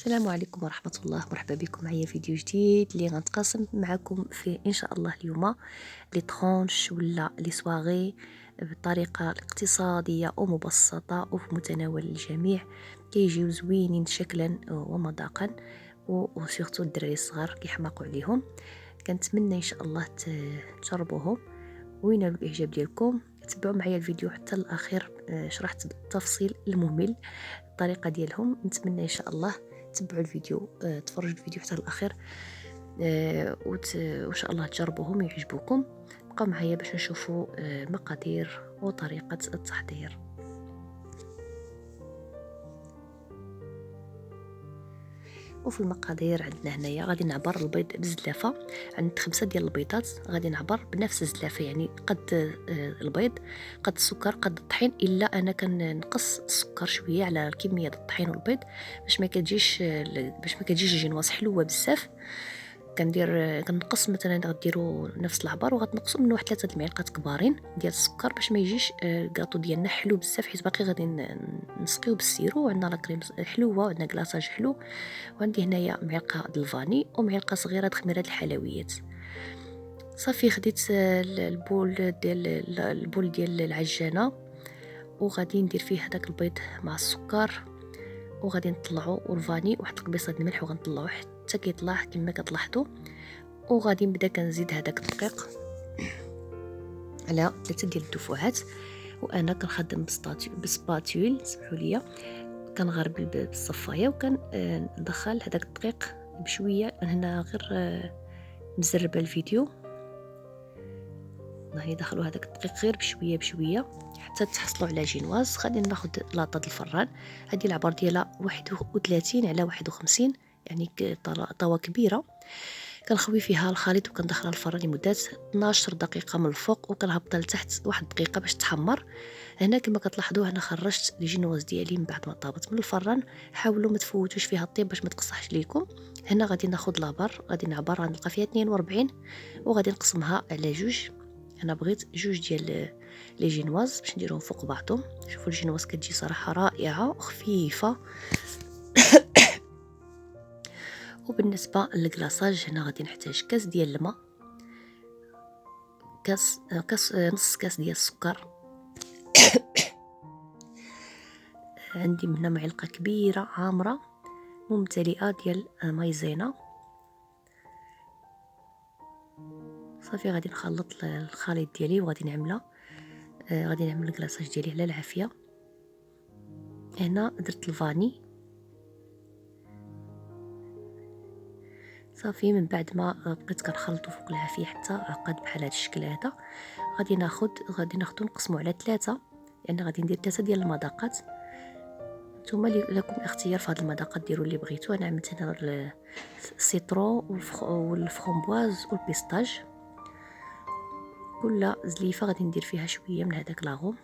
السلام عليكم ورحمة الله، مرحبا بكم معايا فيديو جديد اللي غنتقاسم معكم فيه ان شاء الله اليوم لي طرونش ولا لي سواغي بطريقة اقتصادية ومبسطة وفي متناول الجميع، كيجيو زوينين شكلا ومذاقا وسيرتو الدراري الصغار كيحماقوا عليهم. كنتمنى ان شاء الله تجربوهم وينالوا الاعجاب ديالكم. تبعوا معايا الفيديو حتى الاخير، شرحت بالتفصيل الممل الطريقه ديالهم. نتمنى ان شاء الله تبعوا الفيديو، تفرجوا الفيديو حتى الاخير، وان شاء الله تجربوهم يعجبوكم. بقوا معايا باش نشوفوا مقادير وطريقه التحضير. وفي المقادير عندنا هنايا غادي نعبر البيض بزلافه، عند 5 ديال البيضات غادي نعبر بنفس الزلافه، يعني قد البيض قد السكر قد الطحين، الا انا كنقص السكر شويه على كميه الطحين والبيض باش ما كتجيش الجينواس حلوه بزاف. كنقص مثلا غديروا نفس العبار وغتنقصوا منه واحد 3 المعالق كبارين ديال السكر باش ما يجيش الكاطو ديالنا حلو بزاف، حيت باقي غادي نسقيو بالسيرو. وعندنا لا كريم حلوه وعندنا كلاصاج حلو، وعندي هنايا معلقه د الفاني ومعلقه صغيره د خميره الحلويات. صافي خديت البول ديال العجانه وغادي ندير فيه هذاك البيض مع السكر، وغادي نطلعو والفاني واحد قبيصه الملح وغنطلعو حتى كيطلع كما كتلاحظوا. وغادي نبدا كنزيد هذاك الدقيق على 3 ديال الدفوعات، وانا كنخدم بسباتول سمحوا لي، كنغربل بالصفايه وكندخل هذاك الدقيق بشويه. هنا غير مزربه الفيديو، هاني دخلوا هذاك الدقيق غير بشويه بشويه حتى تحصلوا على جينواز. غادي ناخذ لاطه الفران، هذه العبار ديالها 31 على 51، يعني طاوه كبيره. كنخوي فيها الخليط وكندخلها الفران لمده 12 دقيقه من الفوق، وكنهبطها لتحت واحد دقيقه باش تحمر. هنا كما كتلاحظوا انا خرجت الجينواز ديالي من بعد ما طابت من الفران. حاولوا ما تفوتوش فيها الطيب باش ما تقصحش ليكم. هنا غادي ناخذ لابار، غادي نعبر غنلقى فيها 42 وغادي نقسمها على جوج. انا بغيت جوج ديال لي جينواز باش نديرهم فوق بعضهم. شوفوا الجينواز كتجي صراحه رائعه وخفيفه. وبالنسبه للكلاصاج هنا غادي نحتاج كاس ديال الماء، نص كاس ديال السكر، عندي هنا معلقه كبيره عامره ممتلئه ديال مايزينا. صافي غادي نخلط الخليط ديالي وغادي نعمل الكلاصاج ديالي على العافيه. هنا درت الفاني. صافي من بعد ما بقيت كنخلطو فوق العافيه حتى عقد بحال هذا الشكل هذا، غادي ناخدو نقسمو على 3، يعني غادي ندير 3 ديال المذاقات. نتوما لكم اختيار في هذه المذاقات، ديروا اللي بغيتو. انا عملت هنا السيترون والفرامبواز والبيستاج. كل زليفه غادي ندير فيها شويه من هذاك لاغوم،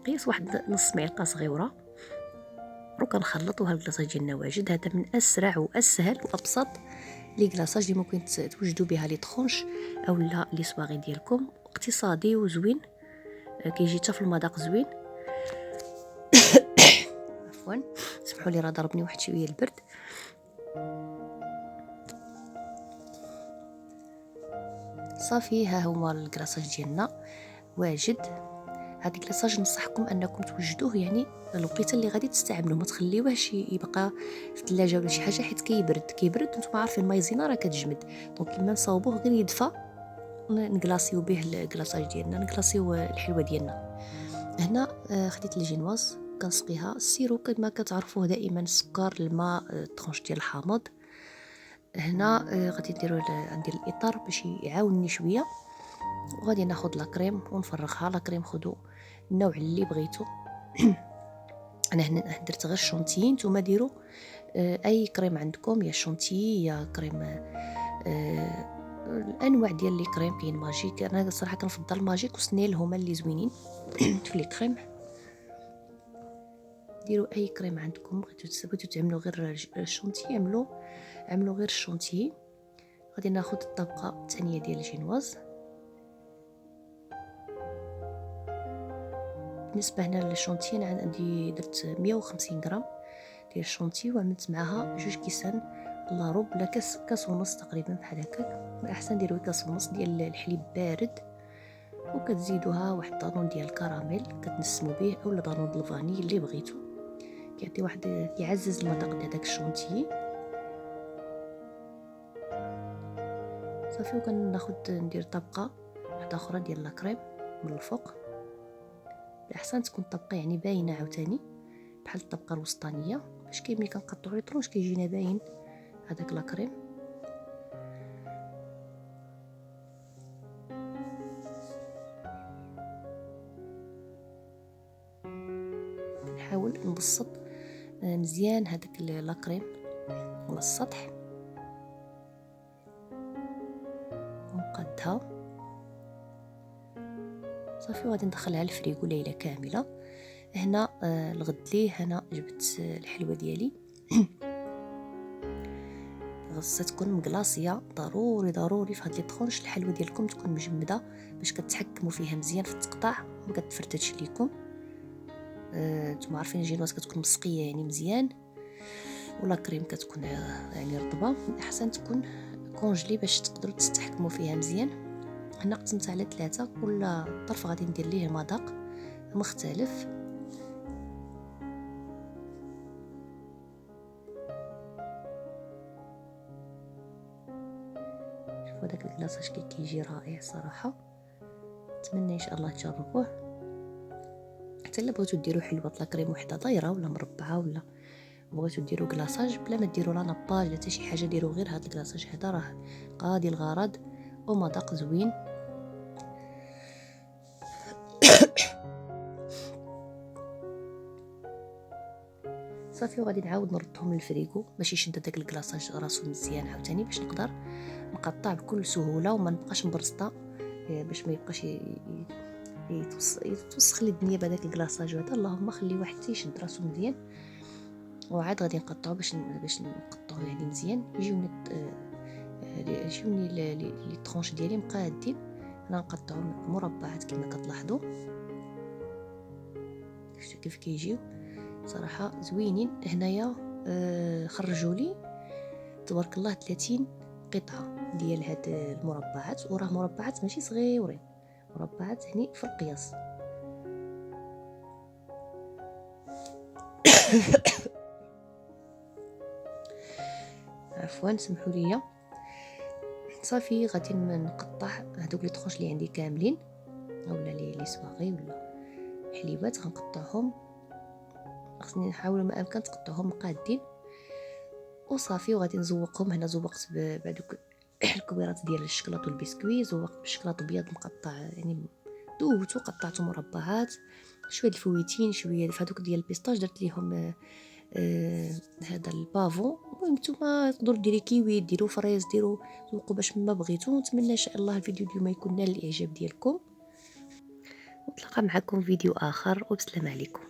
قياس واحد نص معلقه صغيره، وكنخلط. وهذا الكلاصاج ديالنا واجد. هذا من اسرع واسهل وابسط لي كلاصاج اللي ممكن توجدوا بها لي طرونش او لا لي سواغي ديالكم، اقتصادي وزوين، كيجي حتى في المذاق زوين. عفوا سمحوا لي راه ضربني واحد شويه البرد. صافي ها هما الكلاصاج ديالنا واجد. هذا الكلاصاج ننصحكم انكم توجدوه يعني الوقيته اللي غادي تستعملوه، ما تخليوهش يبقى في الثلاجه ولا شي حاجه، حيت كيبرد نتوما عارفين المايزينا راه كتجمد. دونك كيما نصاوبوه غير يدفى نكلاصيو به الكلاصاج ديالنا، نكلاصيو الحلوه ديالنا. هنا خديت الجينواز كنسقيها السيرو كما كتعرفوه دائما، السكر الماء طرونش ديال الحامض. هنا غادي ندير الاطار باش يعاونني شويه، وغادي ناخذ لا كريم ونفرغها. لا كريم خذوا النوع اللي بغيتو. انا هنا درت غير شونتيي، نتوما ديروا اي كريم عندكم، يا شونتيي يا كريم، الانواع ديال لي كريم. كاين ماجيك، انا صراحه كنفضل ماجيك وسنيل، هما اللي زوينين في لي كريم. ديروا اي كريم عندكم. بغيتو تعملوا غير الشونتيي عملوا غير الشونتيي. غادي ناخذ الطبقه الثانيه ديال الجينواز. بالنسبه هنا للشونتيي انا عندي درت 150 غرام ديال الشونتي، وعملت معاها 2 كيسان لاروب ولا كاس ونص تقريبا بحال هكاك. من الاحسن ديروا كاس ونص ديال الحليب بارد، وكتزيدوها واحد طانون ديال الكراميل كتنسموا به، اولا طانون ديال الفاني اللي بغيتو، كيعطي واحد كيعزز المذاق ديال داك الشونتي. صافي، وكناخذ ندير طبقه واحده اخرى ديال لاكريم من الفوق. الاحسن تكون طبقه يعني باينه عاوتاني بحال الطبقه الوسطانيه، باش ملي كنقطعوا لي طرونش كيجينا باين هذاك لاكريم. نحاول نبسط مزيان هذاك لاكريم على السطح، ونقادها صافي، وغادي ندخلها للفريغو ليله كامله. هنا الغد ليه انا جبت الحلوه ديالي خاصها تكون مكلاصيه، ضروري ضروري في هاد لي طرونش الحلوه ديالكم تكون مجمده باش كتحكموا فيها مزيان في التقطاع وما كتفرتتش ليكم. نتوما عارفين الجينوات كتكون مسقيه يعني مزيان، ولا كريم كتكون يعني رطبه. احسن تكون كونجلي باش تقدروا تستحكموا فيها مزيان. هنا قسمت على 3، كل طرف غادي ندير ليه مذاق مختلف. شوفوا داك الكلاصاج كيجي رائع صراحه، نتمنى ان شاء الله تجربوه. حتى الا بغيتو ديروا حلوه لاكريم وحده دايره ولا مربعه، ولا بغيتو ديروا كلاصاج بلا ما ديروا لا ناباج ولا حتى شي حاجه، ديروا غير هذا الكلاصاج هذا، راه قاضي الغرض ومذاق زوين. صافي، وغادي نعاود نردهم للفريغو باش يشد داك الكلاصاج راسو مزيان عاوتاني، باش نقدر نقطع بكل سهوله وما نبقاش مبرصطه، باش ما يبقاش يتوسخ لي الدنيا بهذاك الكلاصاج هذا. اللهم خلي واحد يشد راسو مزيان، وعاد غادي نقطعو باش نقطعو يعني مزيان يجيوني لي طرونش ديالي مقادين. انا نقطعو مربعات كما كتلاحظوا، شفتوا كيف كيجيو صراحه زوينين. هنايا خرجوا لي تبارك الله 30 قطعه ديال هاد المربعات، وراه مربعات ماشي صغيورين، مربعات يعني في القياس. عفوا سمحوا لي. صافي، غادي نقطع هذوك لي طرونش اللي عندي كاملين، اولا لي صواغي ولا حليبات، غنقطعهم. خصني نحاول ما امكن تقطعهم مقادين وصافي. وغادي نزوقهم. هنا زوقت بهذوك الكبيرات ديال الشكلاط والبسكوي، زوقت بالشكلاط ابيض مقطع يعني دوبته، قطعته مربعات، شويه الفويتين، شويه هذوك ديال البيستاج درت ليهم هذا البافون. المهم نتوما تقدروا ديروا كيوي، ديروا فريز، ديروا ذوقوا باش ما بغيتو. نتمنى ان شاء الله الفيديو اليوم يكون نال الاعجاب ديالكم، ونتلاقى معكم فيديو اخر، وبسلام عليكم.